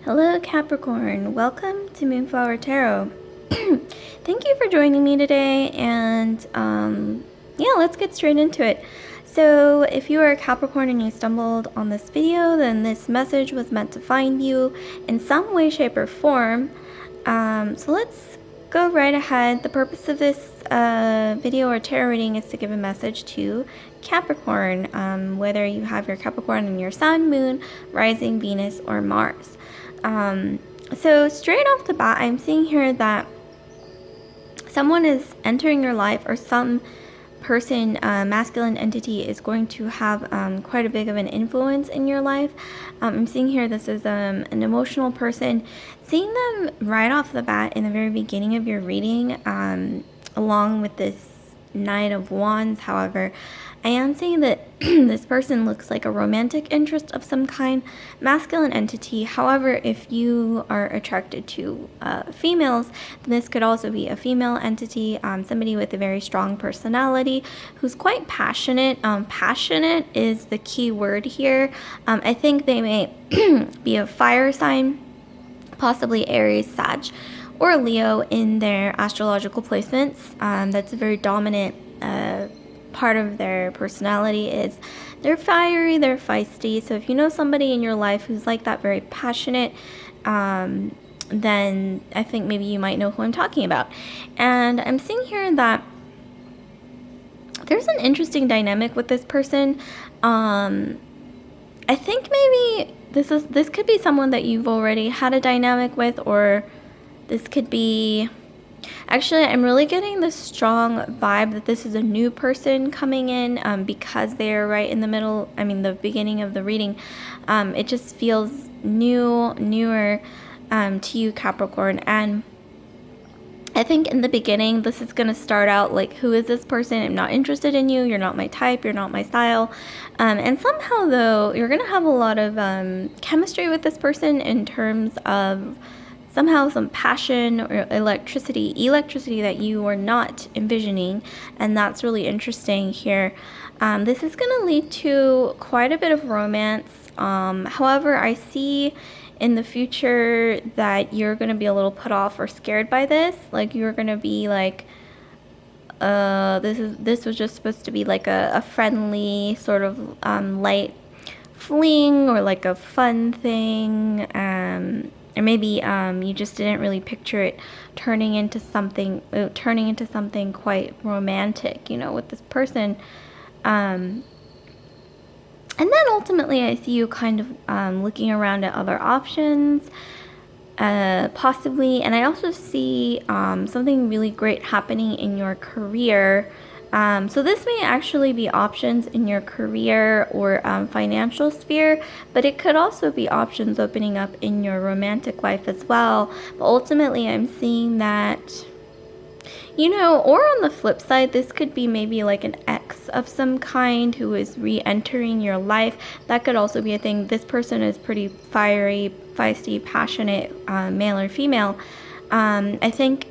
Hello Capricorn, welcome to Moonflower Tarot. Thank you for joining me today, and yeah, let's get straight into it. So if you are a Capricorn and you stumbled on this video, then this message was meant to find you in some way, shape, or form. So let's go right ahead. The purpose of this video or tarot reading is to give a message to Capricorn, whether you have your Capricorn in your Sun, Moon, Rising, Venus, or Mars. So straight off the bat, I'm seeing here that someone is entering your life, or some person, masculine entity, is going to have quite a big of an influence in your life. I'm seeing here this is an emotional person. Seeing them right off the bat in the very beginning of your reading, along with this Knight of Wands. However, I am seeing that this person looks like a romantic interest of some kind, masculine entity. However, if you are attracted to females, then this could also be a female entity, somebody with a very strong personality who's quite passionate. Passionate is the key word here. I think they may be a fire sign, possibly Aries, Sag, or Leo in their astrological placements. That's a very dominant part of their personality is they're fiery, they're feisty. So if you know somebody in your life who's like that, very passionate, then I think maybe you might know who I'm talking about. And I'm seeing here that there's an interesting dynamic with this person. I think maybe this could be someone that you've already had a dynamic with, or this could be... Actually, I'm really getting this strong vibe that this is a new person coming in, because they're right in the middle, the beginning of the reading. It just feels newer to you, Capricorn. And I think in the beginning, this is going to start out like, who is this person? I'm not interested in you. You're not my type. You're not my style. And somehow, though, you're going to have a lot of chemistry with this person in terms of somehow some passion or electricity that you were not envisioning, and that's really interesting here. This is going to lead to quite a bit of romance. However, I see in the future that you're going to be a little put off or scared by this. Like, you're going to be like, this was just supposed to be like a friendly sort of light fling, or like a fun thing. Or maybe you just didn't really picture it turning into something quite romantic, with this person. And then ultimately, I see you kind of looking around at other options, possibly. And I also see something really great happening in your career. So this may actually be options in your career or financial sphere, but it could also be options opening up in your romantic life as well. But ultimately, I'm seeing that, or on the flip side, this could be maybe like an ex of some kind who is re-entering your life. That could also be a thing. This person is pretty fiery, feisty, passionate, male or female. I think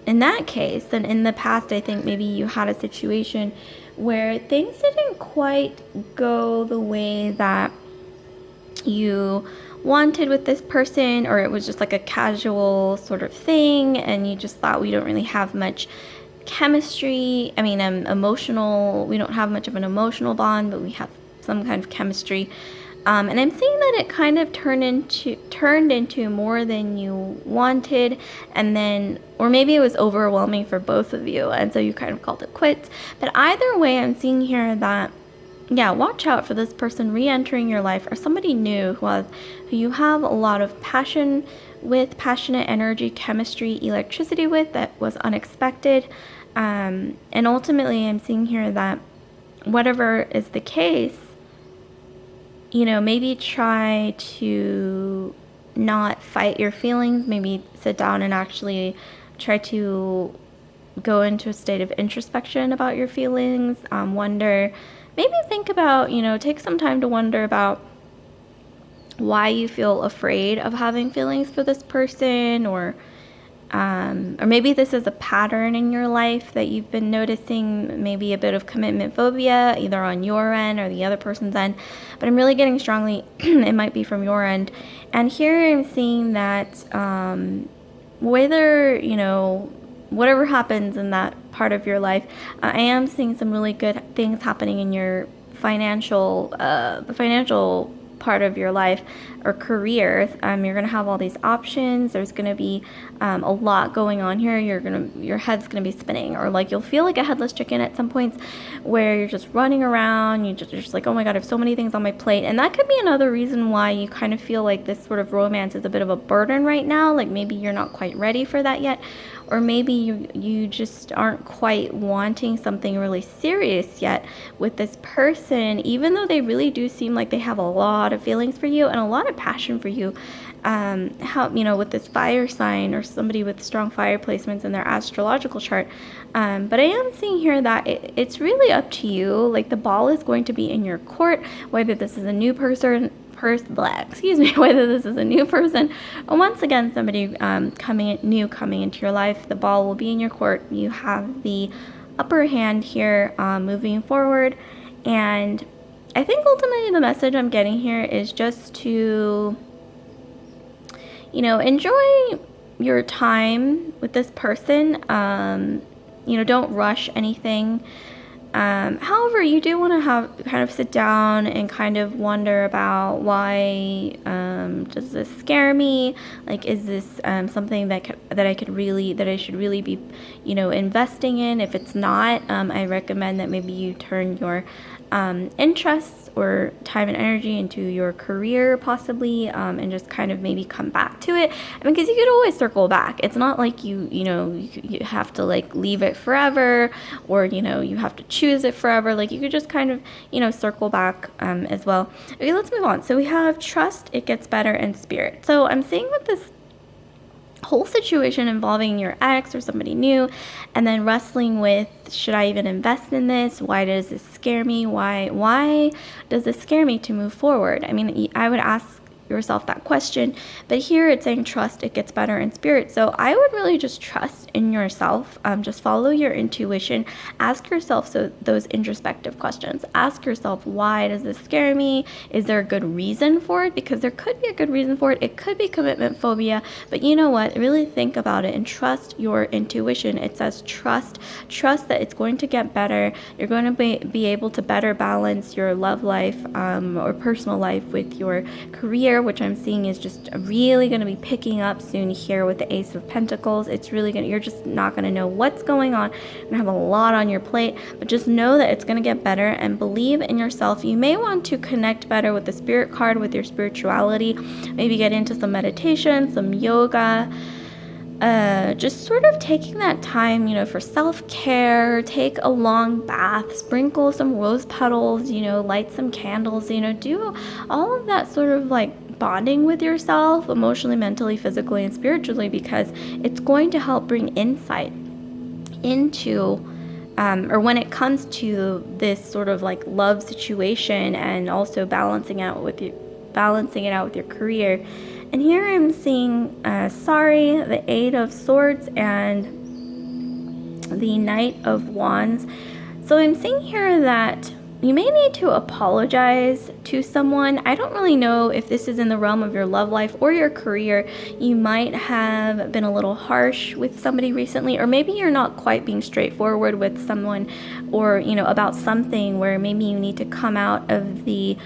in that case, then in the past, I think maybe you had a situation where things didn't quite go the way that you wanted with this person, or it was just like a casual sort of thing, and you just thought, we don't really have much chemistry. Emotional, we don't have much of an emotional bond, but we have some kind of chemistry. And I'm seeing that it kind of turned into more than you wanted, and then, or maybe it was overwhelming for both of you, and so you kind of called it quits. But either way, I'm seeing here that, yeah, watch out for this person re-entering your life, or somebody new who you have a lot of passion with, passionate energy, chemistry, electricity with, that was unexpected. And ultimately, I'm seeing here that whatever is the case, maybe try to not fight your feelings. Maybe sit down and actually try to go into a state of introspection about your feelings. Maybe think about, take some time to wonder about why you feel afraid of having feelings for this person, or or maybe this is a pattern in your life that you've been noticing, maybe a bit of commitment phobia, either on your end or the other person's end. But I'm really getting strongly, it might be from your end. And here I'm seeing that whether, whatever happens in that part of your life, I am seeing some really good things happening in your the financial part of your life or career. You're going to have all these options. There's going to be a lot going on here. Your head's going to be spinning, or like you'll feel like a headless chicken at some points where you're just running around. You're just like, oh my God, I have so many things on my plate. And that could be another reason why you kind of feel like this sort of romance is a bit of a burden right now. Like maybe you're not quite ready for that yet. Or maybe you just aren't quite wanting something really serious yet with this person, even though they really do seem like they have a lot of feelings for you and a lot of passion for you. With this fire sign or somebody with strong fire placements in their astrological chart. But I am seeing here that it's really up to you. Like the ball is going to be in your court, whether this is a new person, whether this is a new person or once again somebody coming into your life. The ball will be in your court. You have the upper hand here moving forward. And I think ultimately the message I'm getting here is just to enjoy your time with this person. Don't rush anything. However, you do want to kind of sit down and kind of wonder about why does this scare me? Like, is this something that I should really be, investing in? If it's not, I recommend that maybe you turn your interests or time and energy into your career possibly, and just kind of maybe come back to it. Because you could always circle back. It's not like you have to like leave it forever, or you have to choose it forever. Like you could just kind of circle back as well. Okay, let's move on. So we have trust, it gets better, and spirit. So I'm seeing with this whole situation involving your ex or somebody new, and then wrestling with, should I even invest in this? Why does this scare me? Why does this scare me to move forward? I mean, I would ask yourself that question, but here it's saying trust, it gets better, in spirit. So I would really just trust in yourself. Just follow your intuition. Ask yourself those introspective questions. Ask yourself, why does this scare me? Is there a good reason for it? Because there could be a good reason for it. It could be commitment phobia, but you know what? Really think about it and trust your intuition. It says trust that it's going to get better. You're going to be able to better balance your love life or personal life with your career, which I'm seeing is just really going to be picking up soon here with the Ace of Pentacles. It's really you're just not going to know what's going on. You're going to have a lot on your plate, but just know that it's going to get better and believe in yourself. You may want to connect better with the spirit card, with your spirituality, maybe get into some meditation, some yoga, just sort of taking that time, for self-care. Take a long bath, sprinkle some rose petals, light some candles, do all of that sort of like bonding with yourself emotionally, mentally, physically, and spiritually, because it's going to help bring insight into or when it comes to this sort of like love situation, and also balancing it out with your career. And here I'm seeing the Eight of Swords and the Knight of Wands. So I'm seeing here that you may need to apologize to someone. I don't really know if this is in the realm of your love life or your career. You might have been a little harsh with somebody recently, or maybe you're not quite being straightforward with someone, or about something where maybe you need to come out of the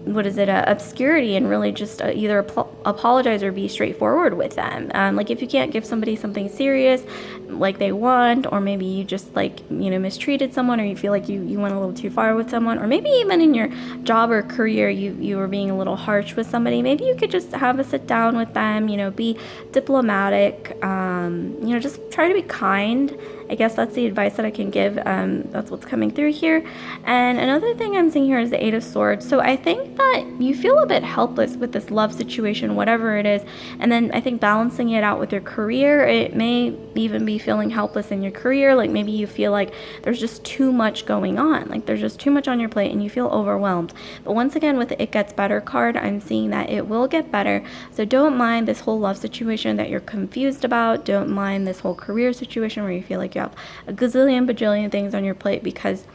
obscurity and really just either apologize or be straightforward with them. Like if you can't give somebody something serious like they want, or maybe you just mistreated someone, or you feel like you went a little too far with someone, or maybe even in your job or career you were being a little harsh with somebody, maybe you could just have a sit down with them, be diplomatic, just try to be kind I guess that's the advice that I can give. That's what's coming through here. And another thing I'm seeing here is the Eight of Swords. So I think that you feel a bit helpless with this love situation, whatever it is. And then I think balancing it out with your career, it may even be feeling helpless in your career. Like maybe you feel like there's just too much going on. Like there's just too much on your plate and you feel overwhelmed. But once again, with the It Gets Better card, I'm seeing that it will get better. So don't mind this whole love situation that you're confused about. Don't mind this whole career situation where you feel like you have a gazillion bajillion things on your plate, because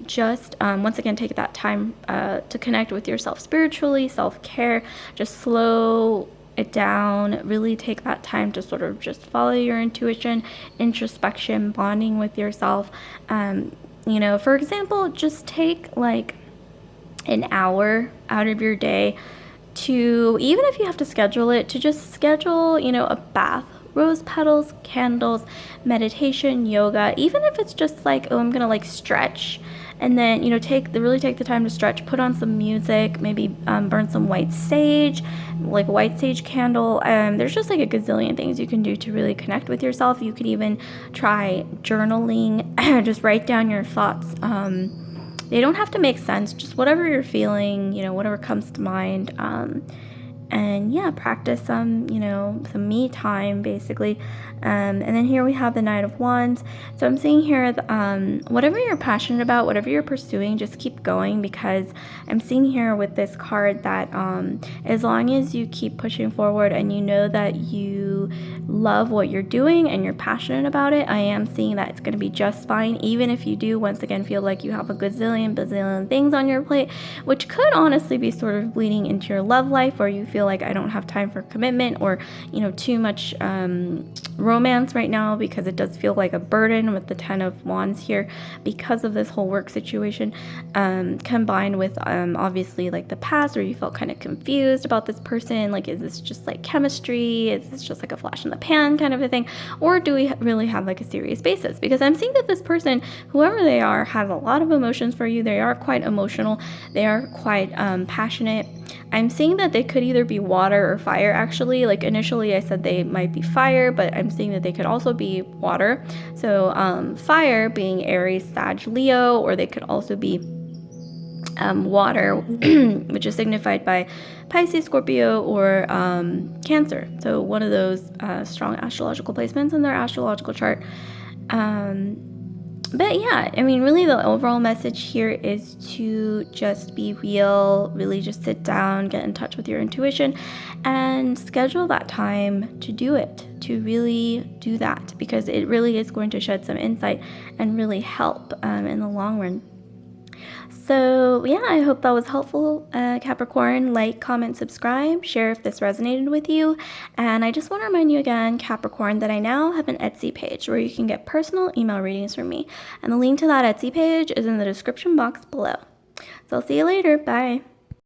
just once again, take that time to connect with yourself spiritually, self-care. Just slow it down, really take that time to sort of just follow your intuition, introspection, bonding with yourself. You know, for example, just take like an hour out of your day to, even if you have to schedule it, to just schedule, you know, a bath, rose petals, candles, meditation, yoga, even if it's just like, oh, I'm gonna like stretch, and then, you know, really take the time to stretch, put on some music, maybe burn some white sage, like a white sage candle. There's just like a gazillion things you can do to really connect with yourself. You could even try journaling, just write down your thoughts. They don't have to make sense, just whatever you're feeling, you know, whatever comes to mind. And yeah, practice some, you know, some me time basically. And then here we have the Knight of Wands. So I'm seeing here, whatever you're passionate about, whatever you're pursuing, just keep going, because I'm seeing here with this card that as long as you keep pushing forward and you know that you love what you're doing and you're passionate about it, I am seeing that it's going to be just fine, even if you do once again feel like you have a gazillion bazillion things on your plate, which could honestly be sort of bleeding into your love life, or you feel like I don't have time for commitment, or, you know, too much romance right now, because it does feel like a burden with the Ten of Wands here because of this whole work situation, combined with obviously like the past, where you felt kind of confused about this person. Like, is this just like chemistry? Is this just like a flash in the pan kind of a thing? Or do we really have like a serious basis? Because I'm seeing that this person, whoever they are, has a lot of emotions for you. They are quite emotional. They are quite passionate. I'm seeing that they could either be water or fire, actually. Like initially I said they might be fire, but I'm seeing that they could also be water. So fire being Aries, Sag, Leo, or they could also be water, which is signified by Pisces, Scorpio, or Cancer. So one of those strong astrological placements in their astrological chart. But yeah, I mean, really the overall message here is to just be real, really just sit down, get in touch with your intuition, and schedule that time to do it, to really do that, because it really is going to shed some insight and really help in the long run. So yeah, I hope that was helpful, Capricorn. Like, comment, subscribe, share if this resonated with you. And I just want to remind you again, Capricorn, that I now have an Etsy page where you can get personal email readings from me. And the link to that Etsy page is in the description box below. So I'll see you later. Bye.